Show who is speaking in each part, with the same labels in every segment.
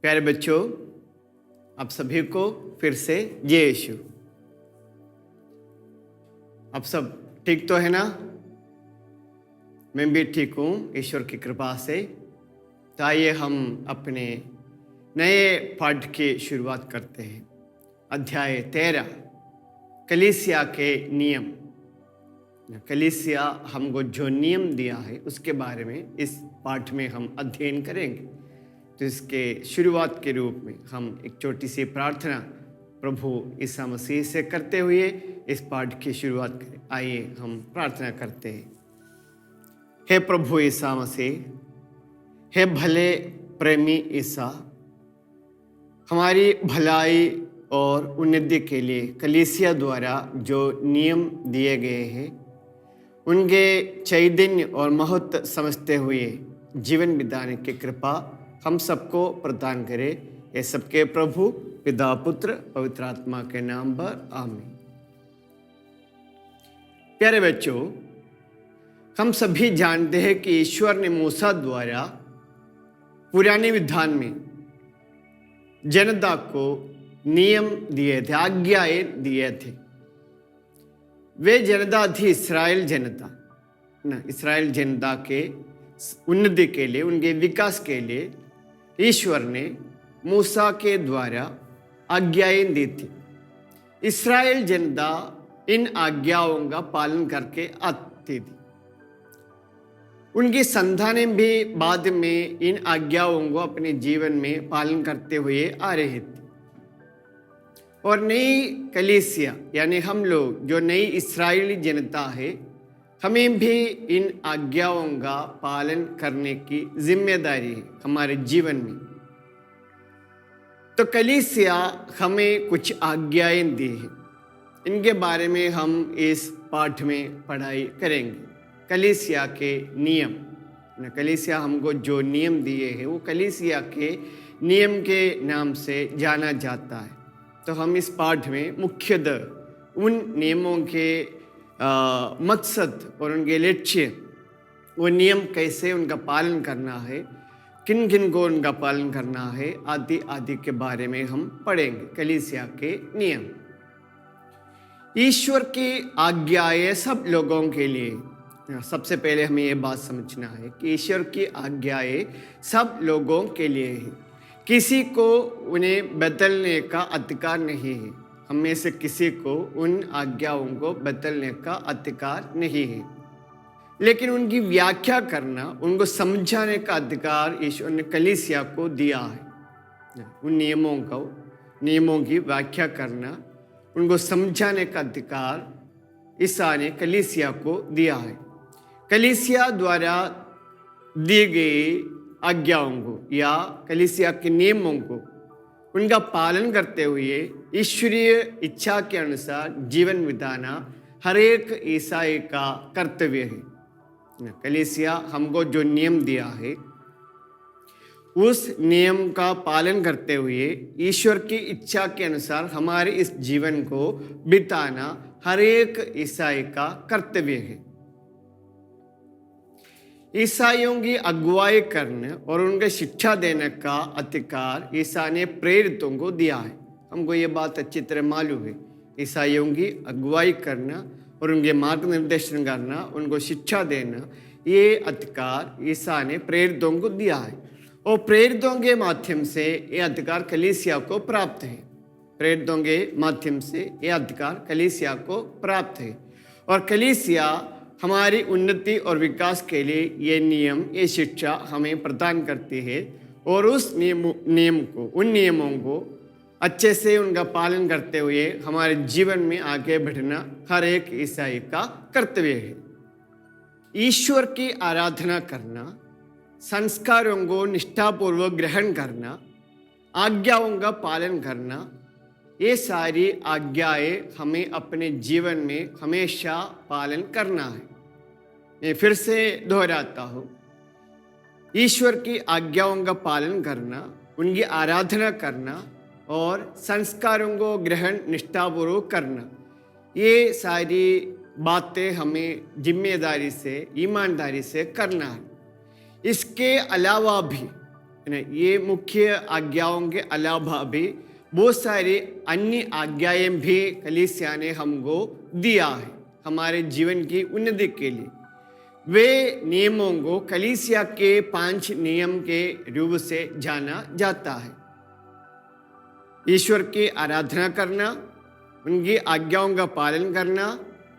Speaker 1: प्यारे बच्चों, आप सभी को फिर से जय यीशु। आप सब ठीक तो है ना? मैं भी ठीक हूँ ईश्वर की कृपा से। तो आइए हम अपने नए पाठ की शुरुआत करते हैं। अध्याय 13, कलीसिया के नियम। कलीसिया हमको जो नियम दिया है उसके बारे में इस पाठ में हम अध्ययन करेंगे। तो इसके शुरुआत के रूप में हम एक छोटी सी प्रार्थना प्रभु ईसा मसीह से करते हुए इस पाठ की शुरुआत करें। आइए हम प्रार्थना करते हैं। हे प्रभु ईसा मसीह, हे भले प्रेमी ईसा, हमारी भलाई और उन्नति के लिए कलीसिया द्वारा जो नियम दिए गए हैं उनके चैतन्य और महत्व समझते हुए जीवन बिताने की कृपा हम सबको प्रदान करे। ये सबके प्रभु पिता पुत्र पवित्र आत्मा के नाम पर आमीन। प्यारे बच्चों, हम सभी जानते हैं कि ईश्वर ने मूसा द्वारा पुराने विधान में जनता को नियम दिए थे, आज्ञाएं दिए थे। वे जनता थी इस्राएल जनता ना। इस्राएल जनता के उन्नति के लिए, उनके विकास के लिए ईश्वर ने मूसा के द्वारा आज्ञाएं दी थी। इस्राएल जनता इन आज्ञाओं का पालन करके आती थी। उनकी संतानें भी बाद में इन आज्ञाओं को अपने जीवन में पालन करते हुए आ रही थी। और नई कलीसिया यानी हम लोग जो नई इस्राएली जनता है, हमें भी इन आज्ञाओं का पालन करने की जिम्मेदारी है हमारे जीवन में। तो कलीसिया हमें कुछ आज्ञाएं दी है, इनके बारे में हम इस पाठ में पढ़ाई करेंगे। कलीसिया के नियम। कलीसिया हमको जो नियम दिए हैं वो कलीसिया के नियम के नाम से जाना जाता है। तो हम इस पाठ में मुख्यतः उन नियमों के मकसद और उनके लक्ष्य, वो नियम कैसे उनका पालन करना है, किन किन को उनका पालन करना है, आदि आदि के बारे में हम पढ़ेंगे। कलीसिया के नियम। ईश्वर की आज्ञाएं सब लोगों के लिए। सबसे पहले हमें ये बात समझना है कि ईश्वर की आज्ञाएं सब लोगों के लिए है। किसी को उन्हें बदलने का अधिकार नहीं है। हम में से किसी को उन आज्ञाओं को बदलने का अधिकार नहीं है, लेकिन उनकी व्याख्या करना, उनको समझाने का अधिकार ईश्वर ने कलीसिया को दिया है। उन नियमों की व्याख्या करना, उनको समझाने का अधिकार ईसा ने कलीसिया को दिया है। कलीसिया द्वारा दी गई आज्ञाओं को या कलीसिया के नियमों को उनका पालन करते हुए ईश्वरीय इच्छा के अनुसार जीवन बिताना हर एक ईसाई का कर्तव्य है। कलीसिया हमको जो नियम दिया है उस नियम का पालन करते हुए ईश्वर की इच्छा के अनुसार हमारे इस जीवन को बिताना हर एक ईसाई का कर्तव्य है। ईसाइयों की अगुवाई करने और उनके शिक्षा देने का अधिकार ईसा ने प्रेरितों को दिया है। हमको ये बात अच्छी तरह मालूम है। ईसाइयों की अगुवाई करना और उनके मार्गनिर्देशन करना, उनको शिक्षा देना, ये अधिकार ईसा ने प्रेरितों को दिया है। और प्रेरितों के माध्यम से ये अधिकार कलीसिया को प्राप्त है। प्रेरितों के माध्यम से ये अधिकार कलीसिया को प्राप्त है। और कलीसिया हमारी उन्नति और विकास के लिए ये नियम, ये शिक्षा हमें प्रदान करती है। और उस उन नियमों को अच्छे से उनका पालन करते हुए हमारे जीवन में आगे बढ़ना हर एक ईसाई का कर्तव्य है। ईश्वर की आराधना करना, संस्कारों को निष्ठापूर्वक ग्रहण करना, आज्ञाओं का पालन करना, ये सारी आज्ञाएं हमें अपने जीवन में हमेशा पालन करना है। मैं फिर से दोहराता हूँ, ईश्वर की आज्ञाओं का पालन करना, उनकी आराधना करना और संस्कारों को ग्रहण निष्ठापूर्वक करना, ये सारी बातें हमें जिम्मेदारी से, ईमानदारी से करना है। इसके अलावा भी है ना। ये मुख्य आज्ञाओं के अलावा भी बहुत सारी अन्य आज्ञाएं भी कलीसिया ने हमको दिया है हमारे जीवन की उन्नति के लिए। वे नियमों को कलीसिया के 5 नियम के रूप से जाना जाता है। ईश्वर की आराधना करना, उनकी आज्ञाओं का पालन करना,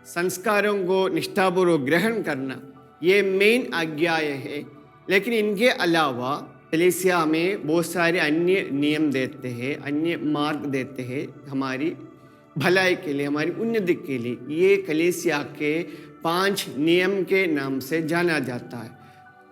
Speaker 1: संस्कारों को निष्ठापूर्वक ग्रहण करना, ये मेन आज्ञाएं हैं। लेकिन इनके अलावा कलीसिया हमें बहुत सारे अन्य नियम देते हैं, अन्य मार्ग देते हैं हमारी भलाई के लिए, हमारी उन्नति के लिए। ये कलीसिया के 5 नियम के नाम से जाना जाता है।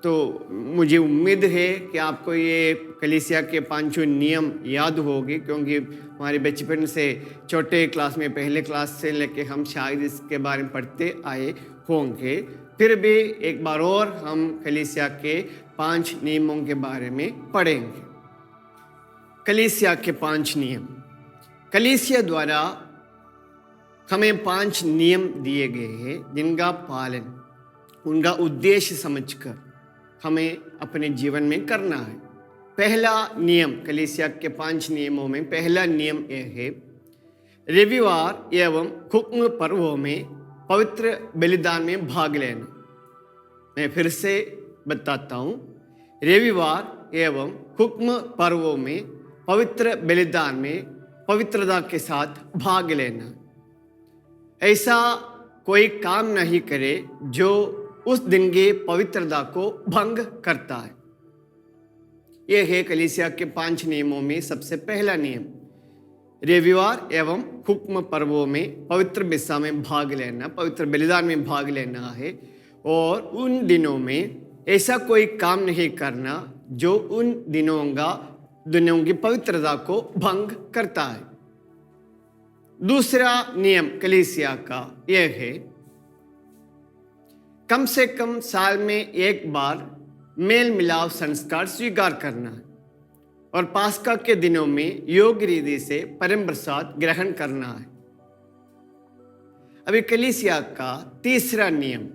Speaker 1: तो मुझे उम्मीद है कि आपको ये कलीसिया के 5 नियम याद होगी, क्योंकि हमारे बचपन से छोटे क्लास में, पहले क्लास से लेके हम शायद इसके बारे में पढ़ते आए होंगे। फिर भी एक बार और हम कलीसिया के 5 नियमों के बारे में पढ़ेंगे। कलीसिया के 5 नियम। कलीसिया द्वारा हमें 5 नियम दिए गए हैं जिनका पालन उनका उद्देश्य समझकर हमें अपने जीवन में करना है। पहला नियम, कलीसिया के 5 नियमों में पहला नियम यह है, रविवार एवं हुक्म पर्वों में पवित्र बलिदान में भाग लेना। मैं फिर से बताता हूँ, रविवार एवं हुक्म पर्वों में पवित्र बलिदान में पवित्रता के साथ भाग लेना। ऐसा कोई काम नहीं करे जो उस दिन की पवित्रता को भंग करता है। यह है कलीसिया के 5 नियमों में सबसे पहला नियम। रविवार एवं हुक्म पर्वों में पवित्र मिस्सा में भाग लेना, पवित्र बलिदान में भाग लेना है। और उन दिनों में ऐसा कोई काम नहीं करना जो उन दिनों की पवित्रता को भंग करता है। दूसरा नियम कलीसिया का यह है, कम से कम साल में एक बार मेल मिलाप संस्कार स्वीकार करना है और पास्का के दिनों में योग्य रीति से परम प्रसाद ग्रहण करना है। अभी कलीसिया का तीसरा नियम,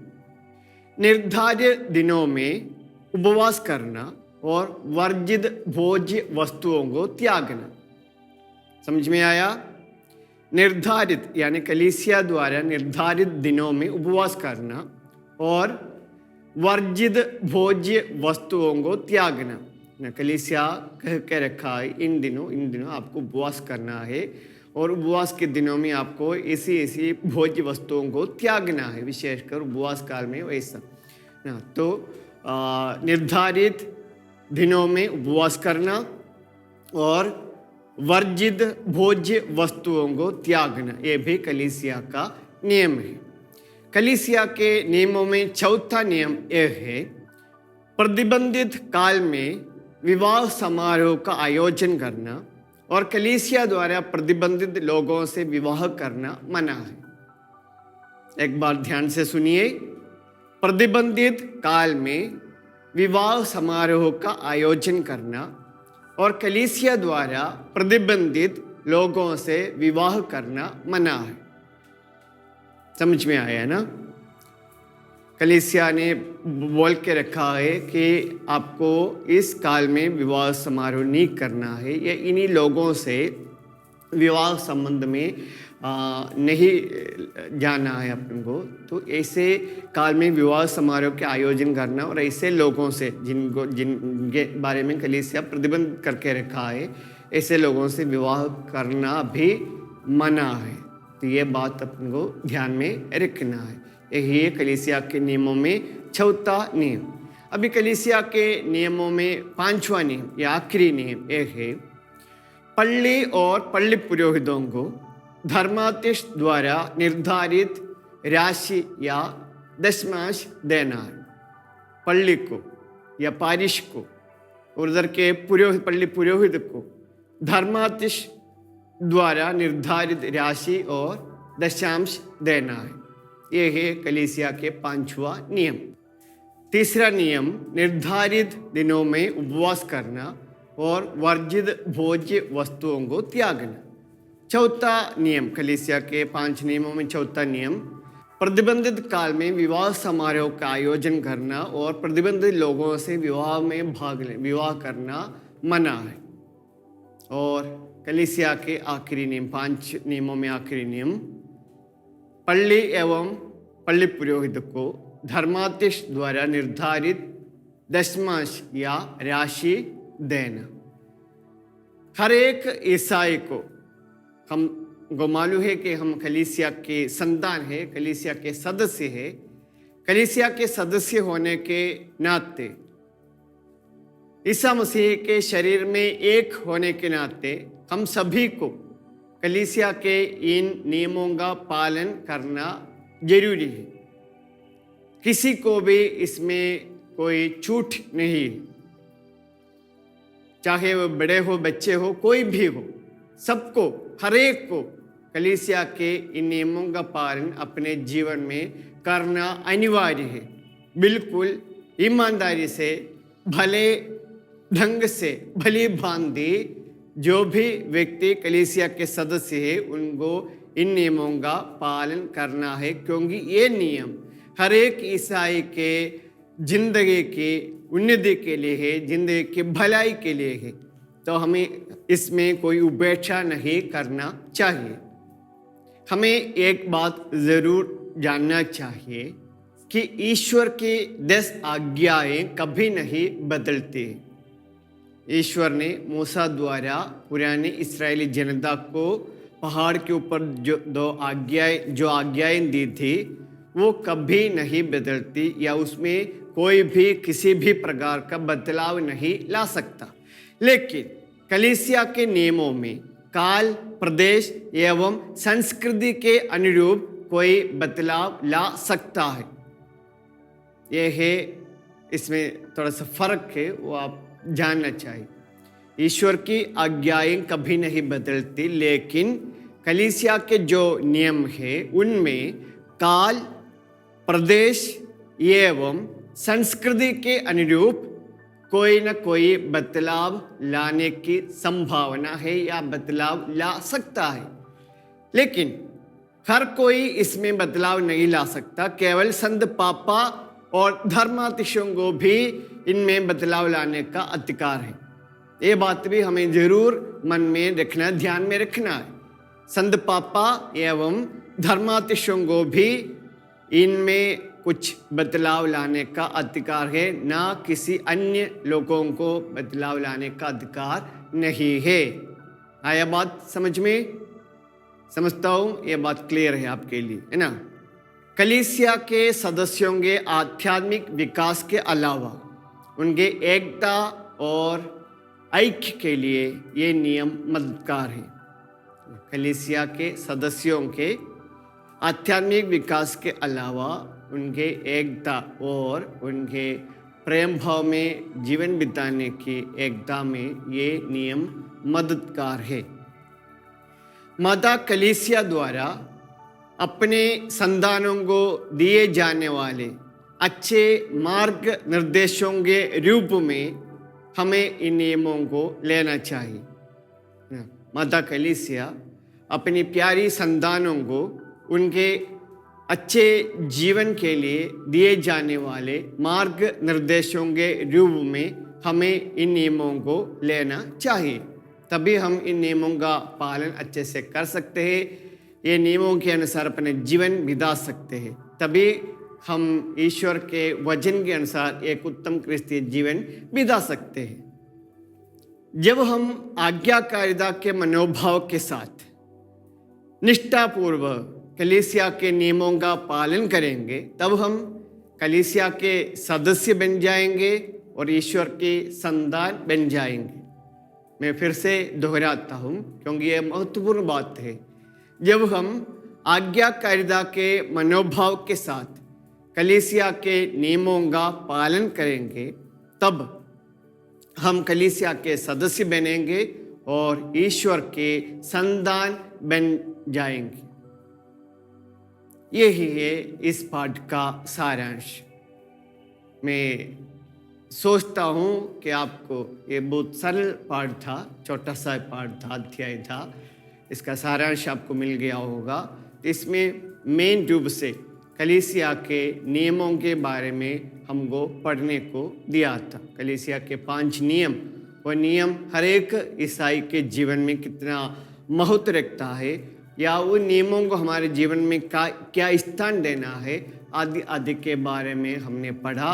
Speaker 1: निर्धारित दिनों में उपवास करना और वर्जित भोज्य वस्तुओं को त्यागना। समझ में आया? निर्धारित यानी कलीसिया द्वारा निर्धारित दिनों में उपवास करना और वर्जित भोज्य वस्तुओं को त्यागना। कलीसिया कह के रखा है, इन दिनों आपको उपवास करना है और उपवास के दिनों में आपको ऐसी भोज्य वस्तुओं को त्यागना है, विशेषकर उपवास काल में वैसा। तो निर्धारित दिनों में उपवास करना और वर्जित भोज्य वस्तुओं को त्यागना, यह भी कलीसिया का नियम है। कलीसिया के नियमों में चौथा नियम यह है, प्रतिबंधित काल में विवाह समारोह का आयोजन करना और कलीसिया द्वारा प्रतिबंधित लोगों से विवाह करना मना है। एक बार ध्यान से सुनिए, प्रतिबंधित काल में विवाह समारोह का आयोजन करना और कलीसिया द्वारा प्रतिबंधित लोगों से विवाह करना मना है। समझ में आया ना? कलीसिया ने बोल के रखा है कि आपको इस काल में विवाह समारोह नहीं करना है, या इन्हीं लोगों से विवाह संबंध में नहीं जाना है अपन को। तो ऐसे काल में विवाह समारोह के आयोजन करना और ऐसे लोगों से जिनके बारे में कलीसिया प्रतिबंध करके रखा है, ऐसे लोगों से विवाह करना भी मना है। तो ये बात अपन को ध्यान में रखना है। यही है कलीसिया के नियमों में चौथा नियम। अभी कलीसिया के नियमों में 5वां नियम या आखिरी नियम यह है, पल्ली और पल्ली पुरोहितों को धर्माध्यक्ष द्वारा निर्धारित राशि या दशमांश देना है। पल्ली को या पारिश को और उधर के पल्ली पुरोहित को धर्माध्यक्ष द्वारा निर्धारित राशि और दशांश देना है। यह है कलीसिया के 5वां नियम। तीसरा नियम, निर्धारित दिनों में उपवास करना और वर्जित भोज्य वस्तुओं को त्यागना। चौथा नियम, कलीसिया के 5 नियमों में चौथा नियम, प्रतिबंधित काल में विवाह समारोह का आयोजन करना और प्रतिबंधित लोगों से विवाह करना मना है। और कलीसिया के आखिरी नियम, 5 नियमों में आखिरी नियम, पल्ली एवं पल्ली पुरोहित को धर्माध्यक्ष द्वारा निर्धारित दशमांश या राशि देना। हर एक ईसाई को हमको मालूम है कि हम कलीसिया के संतान है, कलीसिया के सदस्य है। कलीसिया के सदस्य होने के नाते, ईसा मसीह के शरीर में एक होने के नाते हम सभी को कलीसिया के इन नियमों का पालन करना जरूरी है। किसी को भी इसमें कोई छूट नहीं, चाहे वो बड़े हो बच्चे हो कोई भी हो, सबको, हर एक को कलीसिया के इन नियमों का पालन अपने जीवन में करना अनिवार्य है। बिल्कुल ईमानदारी से, भले ढंग से, भली भांति जो भी व्यक्ति कलीसिया के सदस्य है उनको इन नियमों का पालन करना है, क्योंकि ये नियम हर एक ईसाई के जिंदगी की उन्नति के लिए है, जिंदगी की भलाई के लिए है। तो हमें इसमें कोई उपेक्षा नहीं करना चाहिए। हमें एक बात जरूर जानना चाहिए कि ईश्वर की 10 आज्ञाएं कभी नहीं बदलती। ईश्वर ने मूसा द्वारा पुराने इस्राएली जनता को पहाड़ के ऊपर जो आज्ञाएं दी थी वो कभी नहीं बदलती, या उसमें कोई भी किसी भी प्रकार का बदलाव नहीं ला सकता। लेकिन कलीसिया के नियमों में काल, प्रदेश एवं संस्कृति के अनुरूप कोई बदलाव ला सकता है। यह है, इसमें थोड़ा सा फर्क है, वो आप जानना चाहिए। ईश्वर की आज्ञाएं कभी नहीं बदलती, लेकिन कलीसिया के जो नियम है उनमें काल, प्रदेश एवं संस्कृति के अनुरूप कोई न कोई बदलाव लाने की संभावना है या बदलाव ला सकता है। लेकिन हर कोई इसमें बदलाव नहीं ला सकता, केवल संत पापा और धर्माध्यक्षों को भी इनमें बदलाव लाने का अधिकार है। ये बात भी हमें जरूर मन में रखना, ध्यान में रखना है। संत पापा एवं धर्माध्यक्षों को भी इनमें कुछ बदलाव लाने का अधिकार है, ना किसी अन्य लोगों को बदलाव लाने का अधिकार नहीं है। आया बात समझ में? समझता हूँ ये बात क्लियर है आपके लिए, है ना। कलीसिया के सदस्यों के आध्यात्मिक विकास के अलावा उनके एकता और ऐक्य के लिए ये नियम मददगार है। कलीसिया के सदस्यों के आध्यात्मिक विकास के अलावा उनके एकता और उनके प्रेम भाव में जीवन बिताने की एकता में ये नियम मददगार है। माता कलीसिया द्वारा अपने संतानों को दिए जाने वाले अच्छे मार्ग निर्देशों के रूप में हमें इन नियमों को लेना चाहिए। माता कलीसिया अपनी प्यारी संतानों को उनके अच्छे जीवन के लिए दिए जाने वाले मार्ग निर्देशों के रूप में हमें इन नियमों को लेना चाहिए, तभी हम इन नियमों का पालन अच्छे से कर सकते हैं। ये नियमों के अनुसार अपने जीवन बिता सकते हैं, तभी हम ईश्वर के वचन के अनुसार एक उत्तम क्रिस्तीय जीवन बिता सकते हैं। जब हम आज्ञाकारिता के मनोभाव के साथ निष्ठापूर्वक कलीसिया के नियमों का पालन करेंगे, तब हम कलीसिया के सदस्य बन जाएंगे और ईश्वर के संतान बन जाएंगे। मैं फिर से दोहराता हूँ क्योंकि ये महत्वपूर्ण बात है। जब हम आज्ञाकारिता के मनोभाव के साथ कलीसिया के नियमों का पालन करेंगे, तब हम कलीसिया के सदस्य बनेंगे और ईश्वर के संतान बन जाएंगे। यही है इस पाठ का सारांश। मैं सोचता हूँ कि आपको ये बहुत सरल पाठ था, छोटा सा पाठ था, अध्याय था, इसका सारांश आपको मिल गया होगा। इसमें मेन रूप से कलीसिया के नियमों के बारे में हमको पढ़ने को दिया था। कलीसिया के 5 नियम, वो नियम हर एक ईसाई के जीवन में कितना महत्व रखता है, या उन नियमों को हमारे जीवन में क्या स्थान देना है, आदि आदि के बारे में हमने पढ़ा।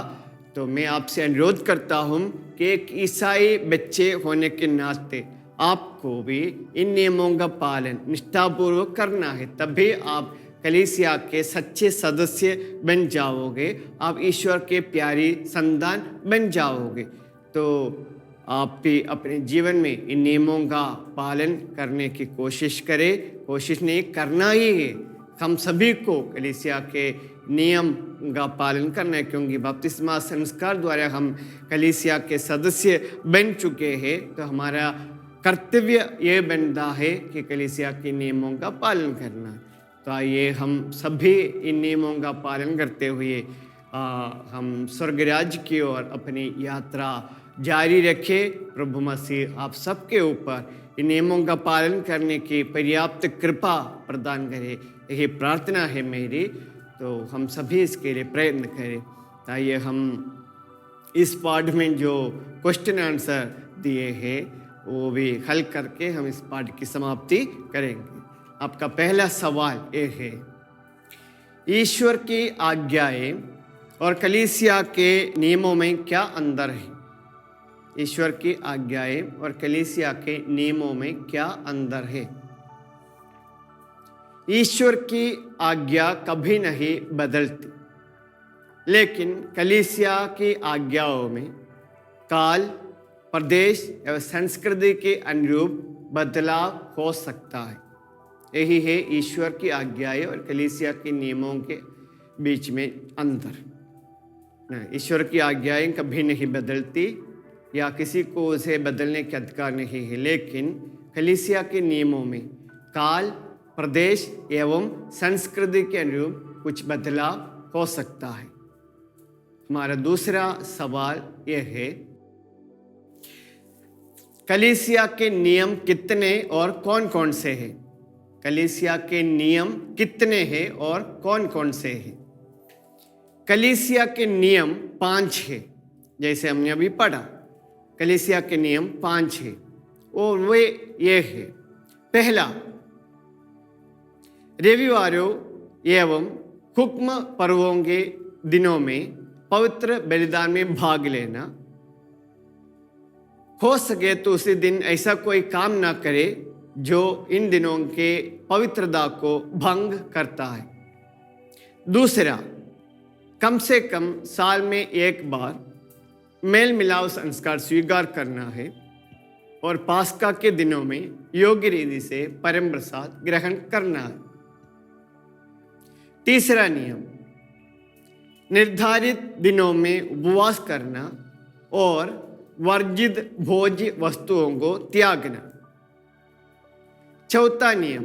Speaker 1: तो मैं आपसे अनुरोध करता हूँ कि एक ईसाई बच्चे होने के नाते आपको भी इन नियमों का पालन निष्ठापूर्वक करना है, तभी आप कलीसिया के सच्चे सदस्य बन जाओगे, आप ईश्वर के प्यारी संतान बन जाओगे। तो आप भी अपने जीवन में इन नियमों का पालन करने की कोशिश करें। कोशिश नहीं, करना ही है। हम सभी को कलीसिया के नियम का पालन करना है, क्योंकि बपतिस्मा संस्कार द्वारा हम कलीसिया के सदस्य बन चुके हैं। तो हमारा कर्तव्य ये बनता है कि कलीसिया के नियमों का पालन करना। तो आइए हम सभी इन नियमों का पालन करते हुए हम स्वर्ग राज्य की ओर अपनी यात्रा जारी रखें। प्रभु मसीह आप सबके ऊपर इन नियमों का पालन करने की पर्याप्त कृपा प्रदान करे, यही प्रार्थना है मेरी। तो हम सभी इसके लिए प्रयत्न करें। आइए हम इस पाठ में जो क्वेश्चन आंसर दिए हैं वो भी हल करके हम इस पाठ की समाप्ति करेंगे। आपका पहला सवाल ये है, ईश्वर की आज्ञाएं और कलीसिया के नियमों में क्या अंतर है? ईश्वर की आज्ञाएं और कलीसिया के नियमों में क्या अंतर है? ईश्वर की आज्ञा कभी नहीं बदलती, लेकिन कलीसिया की आज्ञाओं में काल, प्रदेश एवं संस्कृति के अनुरूप बदलाव हो सकता है। यही है ईश्वर की आज्ञाएं और कलीसिया के नियमों के बीच में अंतर। ईश्वर की आज्ञाएं कभी नहीं बदलती या किसी को उसे बदलने के अधिकार नहीं है, लेकिन कलीसिया के नियमों में काल, प्रदेश एवं संस्कृति के अनुरूप कुछ बदलाव हो सकता है। हमारा दूसरा सवाल यह है, कलीसिया के नियम कितने और कौन कौन से हैं? कलीसिया के नियम कितने हैं और कौन कौन से हैं? कलीसिया के नियम 5 हैं, जैसे हमने अभी पढ़ा। कलीसिया के नियम 5 हैं और वे ये है, पहला, रविवारों एवं हुक्म पर्वों के दिनों में पवित्र बलिदान में भाग लेना। हो सके तो उसी दिन ऐसा कोई काम ना करे जो इन दिनों के पवित्रता को भंग करता है। दूसरा, कम से कम साल में एक बार मेल मिलाप संस्कार स्वीकार करना है और पास्का के दिनों में योग्य रीति से परम प्रसाद ग्रहण करना है। तीसरा नियम, निर्धारित दिनों में उपवास करना और वर्जित भोज्य वस्तुओं को त्यागना। चौथा नियम,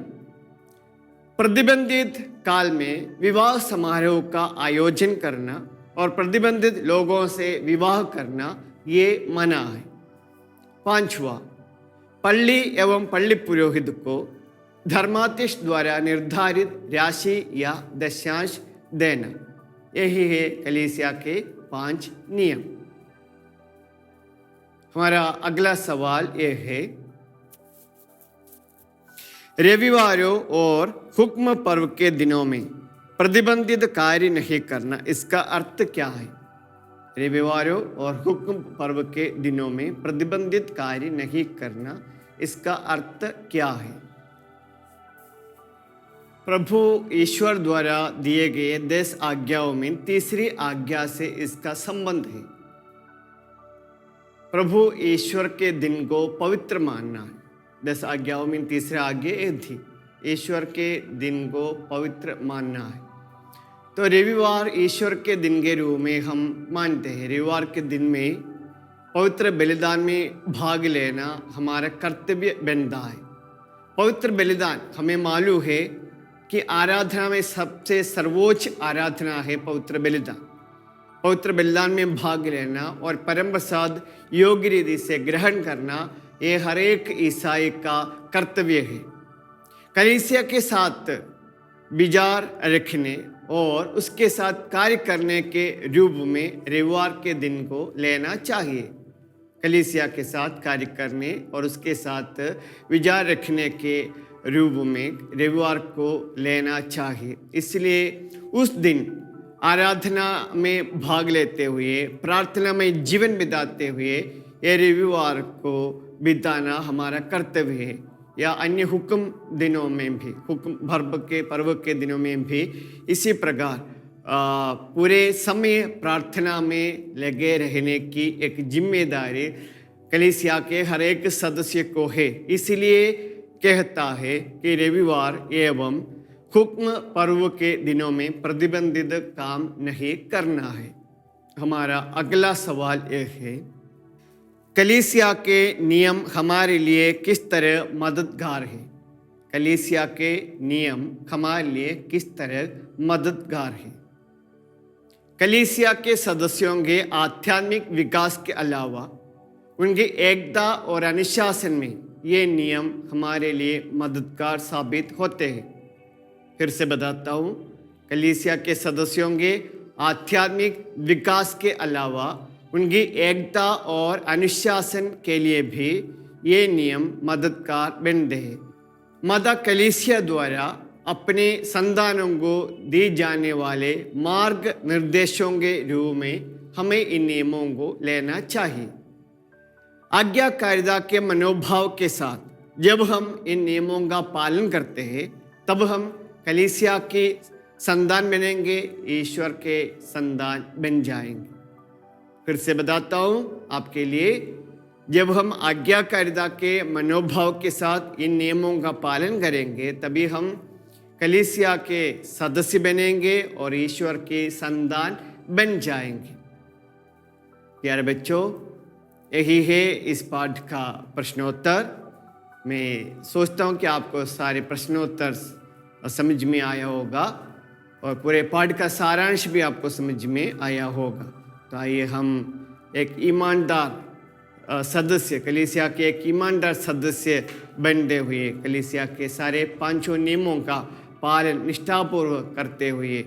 Speaker 1: प्रतिबंधित काल में विवाह समारोह का आयोजन करना और प्रतिबंधित लोगों से विवाह करना ये मना है। पांचवा, पल्ली एवं पल्ली पुरोहित को धर्माध्यक्ष द्वारा निर्धारित राशि या दशांश देना। यही है कलीसिया के 5 नियम। हमारा अगला सवाल यह है, रविवारों और हुक्म पर्व के दिनों में प्रतिबंधित कार्य नहीं करना, इसका अर्थ क्या है? रविवारों और हुक्म पर्व के दिनों में प्रतिबंधित कार्य नहीं करना, इसका अर्थ क्या है? प्रभु ईश्वर द्वारा दिए गए 10 आज्ञाओं में तीसरी आज्ञा से इसका संबंध है। प्रभु ईश्वर के दिन को पवित्र मानना है। 10 आज्ञाओं में तीसरा आज्ञा ये थी, ईश्वर के दिन को पवित्र मानना है। तो रविवार ईश्वर के दिन के रूप में हम मानते हैं। रविवार के दिन में पवित्र बलिदान में भाग लेना हमारा कर्तव्य बनता है। पवित्र बलिदान, हमें मालूम है कि आराधना में सबसे सर्वोच्च आराधना है पवित्र बलिदान। पवित्र बलिदान में भाग लेना और परम प्रसाद योग्य रीति से ग्रहण करना, ये हर एक ईसाई का कर्तव्य है। कलीसिया के साथ विचार रखने और उसके साथ कार्य करने के रूप में रविवार के दिन को लेना चाहिए। कलीसिया के साथ कार्य करने और उसके साथ विचार रखने के रूप में रविवार को लेना चाहिए। इसलिए उस दिन आराधना में भाग लेते हुए, प्रार्थना में जीवन बिताते हुए ये रविवार को बिताना हमारा कर्तव्य है। या अन्य हुक्म दिनों में भी, हुक्म पर्व के दिनों में भी इसी प्रकार पूरे समय प्रार्थना में लगे रहने की एक जिम्मेदारी कलीसिया के हर एक सदस्य को है। इसलिए कहता है कि रविवार एवं हुक्म पर्व के दिनों में प्रतिबंधित काम नहीं करना है। हमारा अगला सवाल यह है, कलीसिया के नियम हमारे लिए किस तरह मददगार है? कलीसिया के नियम हमारे लिए किस तरह मददगार है? कलीसिया के सदस्यों के आध्यात्मिक विकास के अलावा उनकी एकता और अनुशासन में ये नियम हमारे लिए मददगार साबित होते हैं। फिर से बताता हूँ, कलीसिया के सदस्यों के आध्यात्मिक विकास के अलावा उनकी एकता और अनुशासन के लिए भी ये नियम मददगार बनते हैं। मदर कलीसिया द्वारा अपने संतानों को दी जाने वाले मार्ग निर्देशों के रूप में हमें इन नियमों को लेना चाहिए। आज्ञाकारिता के मनोभाव के साथ जब हम इन नियमों का पालन करते हैं, तब हम कलीसिया के संतान बनेंगे, ईश्वर के संतान बन जाएंगे। फिर से बताता हूँ आपके लिए, जब हम आज्ञाकारिता के मनोभाव के साथ इन नियमों का पालन करेंगे, तभी हम कलीसिया के सदस्य बनेंगे और ईश्वर के संतान बन जाएंगे। प्यारे बच्चों, यही है इस पाठ का प्रश्नोत्तर। मैं सोचता हूँ कि आपको सारे प्रश्नोत्तर समझ में आया होगा और पूरे पाठ का सारांश भी आपको समझ में आया होगा। तो आइए हम एक ईमानदार सदस्य, कलीसिया के एक ईमानदार सदस्य बनते हुए कलीसिया के सारे पांचों नियमों का पालन निष्ठापूर्वक करते हुए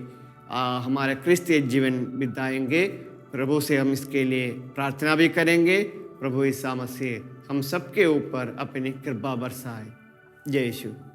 Speaker 1: हमारा क्रिस्तीय जीवन बिताएंगे। प्रभु से हम इसके लिए प्रार्थना भी करेंगे। प्रभु ईसा मसीह हम सबके ऊपर अपनी कृपा बरसाए। जय यीशु।